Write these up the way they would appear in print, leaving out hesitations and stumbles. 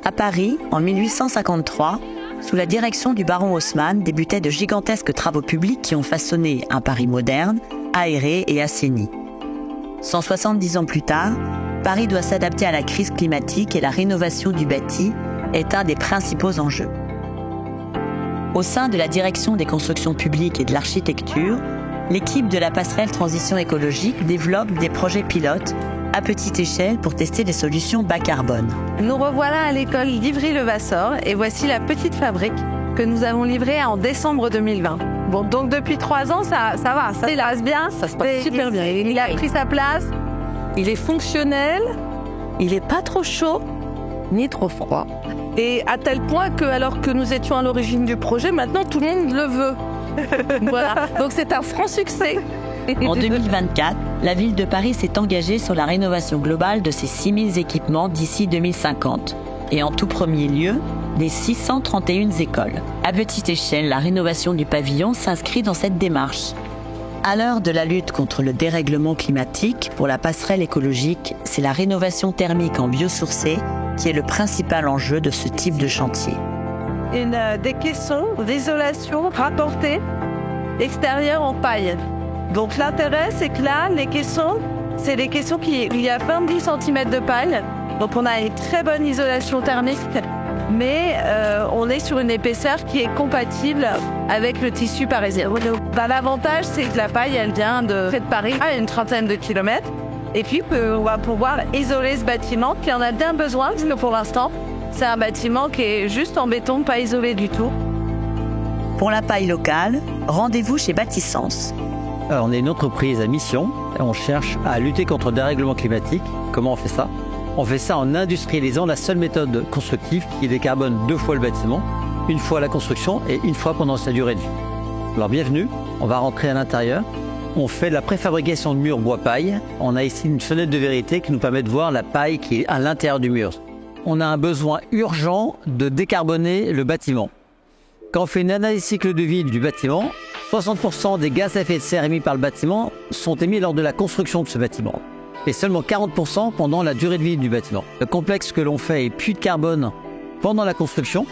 À Paris, en 1853, sous la direction du baron Haussmann, débutaient de gigantesques travaux publics qui ont façonné un Paris moderne, aéré et assaini. 170 ans plus tard, Paris doit s'adapter à la crise climatique et la rénovation du bâti est un des principaux enjeux. Au sein de la direction des constructions publiques et de l'architecture, l'équipe de la passerelle transition écologique développe des projets pilotes à petite échelle pour tester des solutions bas carbone. Nous revoilà à l'école d'Ivry-le-Vassor et voici la petite fabrique que nous avons livrée en décembre 2020. Bon, donc depuis 3 ans, ça va, ça se passe bien. Ça se passe super bien. Il a pris sa place, il est fonctionnel, il n'est pas trop chaud, ni trop froid. Et à tel point que, alors que nous étions à l'origine du projet, maintenant tout le monde le veut. Voilà, donc c'est un franc succès. En 2024, la ville de Paris s'est engagée sur la rénovation globale de ses 6000 équipements d'ici 2050. Et en tout premier lieu, des 631 écoles. À petite échelle, la rénovation du pavillon s'inscrit dans cette démarche. À l'heure de la lutte contre le dérèglement climatique, pour la passerelle écologique, c'est la rénovation thermique en biosourcé qui est le principal enjeu de ce type de chantier. Des caissons d'isolation rapportés extérieurs en paille. Donc l'intérêt, c'est que là, les caissons, c'est des caissons il y a 20 cm de paille. Donc on a une très bonne isolation thermique, mais on est sur une épaisseur qui est compatible avec le tissu parisien. L'avantage, c'est que la paille, elle vient de près de Paris, à une trentaine de kilomètres. Et puis on va pouvoir isoler ce bâtiment qui en a bien besoin, parce que pour l'instant, c'est un bâtiment qui est juste en béton, pas isolé du tout. Pour la paille locale, rendez-vous chez Bâtissance. On est une entreprise à mission et on cherche à lutter contre le dérèglement climatique. Comment on fait ça ? On fait ça en industrialisant la seule méthode constructive qui décarbone 2 fois le bâtiment, une fois à la construction et une fois pendant sa durée de vie. Alors bienvenue, on va rentrer à l'intérieur. On fait de la préfabrication de murs bois-paille. On a ici une fenêtre de vérité qui nous permet de voir la paille qui est à l'intérieur du mur. On a un besoin urgent de décarboner le bâtiment. Quand on fait une analyse cycle de vie du bâtiment, 60% des gaz à effet de serre émis par le bâtiment sont émis lors de la construction de ce bâtiment. Et seulement 40% pendant la durée de vie du bâtiment. Le complexe que l'on fait est puits de carbone pendant la construction.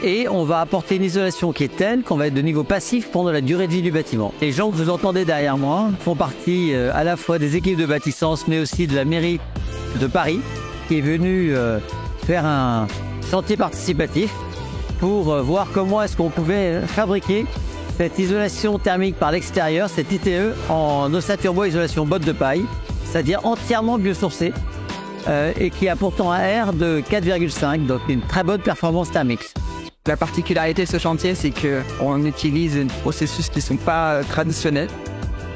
Et on va apporter une isolation qui est telle qu'on va être de niveau passif pendant la durée de vie du bâtiment. Les gens que vous entendez derrière moi font partie à la fois des équipes de Bâtissance, mais aussi de la mairie de Paris, qui est venue faire un chantier participatif pour voir comment est-ce qu'on pouvait fabriquer cette isolation thermique par l'extérieur, cette ITE en ossature bois isolation botte de paille, c'est-à-dire entièrement biosourcée et qui a pourtant un R de 4,5, donc une très bonne performance thermique. La particularité de ce chantier, c'est qu'on utilise des processus qui ne sont pas traditionnels,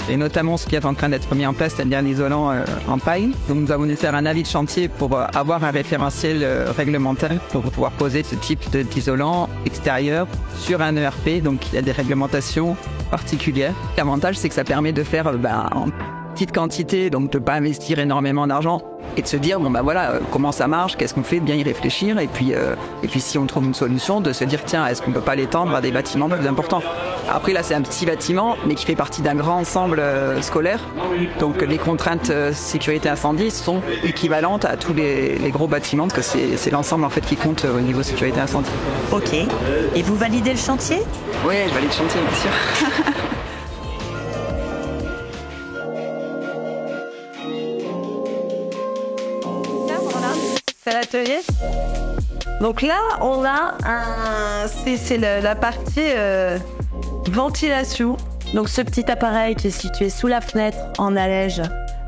et notamment ce qui est en train d'être mis en place, c'est-à-dire l'isolant en paille. Donc nous avons dû faire un avis de chantier pour avoir un référentiel réglementaire pour pouvoir poser ce type d'isolant extérieur sur un ERP. Donc il y a des réglementations particulières. L'avantage, c'est que ça permet de faire en petite quantité, donc de ne pas investir énormément d'argent et de se dire comment ça marche, qu'est-ce qu'on fait, de bien y réfléchir et puis si on trouve une solution, de se dire tiens, est-ce qu'on peut pas l'étendre à des bâtiments plus importants. Après là c'est un petit bâtiment mais qui fait partie d'un grand ensemble scolaire, donc les contraintes sécurité incendie sont équivalentes à tous les gros bâtiments, parce que c'est l'ensemble en fait qui compte au niveau sécurité incendie. Ok, et vous validez le chantier ? Oui, je valide le chantier bien sûr. C'est l'atelier. Donc là, on a c'est la partie ventilation. Donc ce petit appareil qui est situé sous la fenêtre en allège,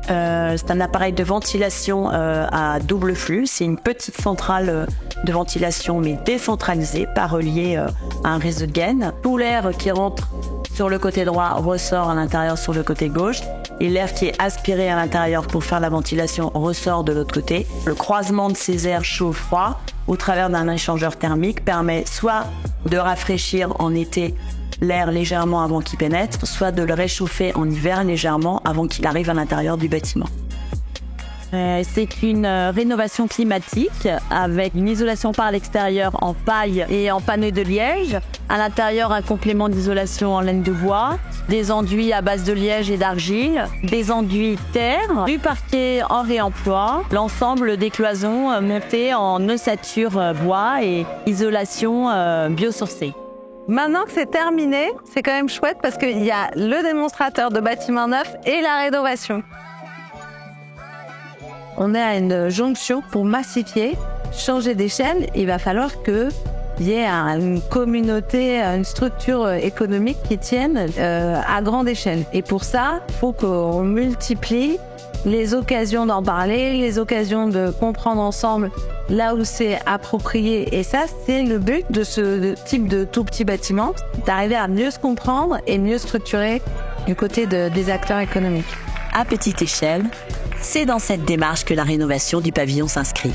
c'est un appareil de ventilation à double flux. C'est une petite centrale de ventilation mais décentralisée, pas reliée à un réseau de gaines. Tout l'air qui rentre sur le côté droit ressort à l'intérieur sur le côté gauche. Et l'air qui est aspiré à l'intérieur pour faire la ventilation ressort de l'autre côté. Le croisement de ces airs chaud-froid au travers d'un échangeur thermique permet soit de rafraîchir en été l'air légèrement avant qu'il pénètre, soit de le réchauffer en hiver légèrement avant qu'il arrive à l'intérieur du bâtiment. C'est une rénovation climatique avec une isolation par l'extérieur en paille et en panneaux de liège. À l'intérieur, un complément d'isolation en laine de bois, des enduits à base de liège et d'argile, des enduits terre, du parquet en réemploi, l'ensemble des cloisons montées en ossature bois et isolation biosourcée. Maintenant que c'est terminé, c'est quand même chouette parce qu'il y a le démonstrateur de bâtiment neuf et la rénovation. On est à une jonction pour massifier, changer d'échelle. Il va falloir qu'il y ait une communauté, une structure économique qui tienne à grande échelle. Et pour ça, il faut qu'on multiplie les occasions d'en parler, les occasions de comprendre ensemble là où c'est approprié. Et ça, c'est le but de ce type de tout petit bâtiment, d'arriver à mieux se comprendre et mieux structurer du côté des acteurs économiques. À petite échelle, c'est dans cette démarche que la rénovation du pavillon s'inscrit.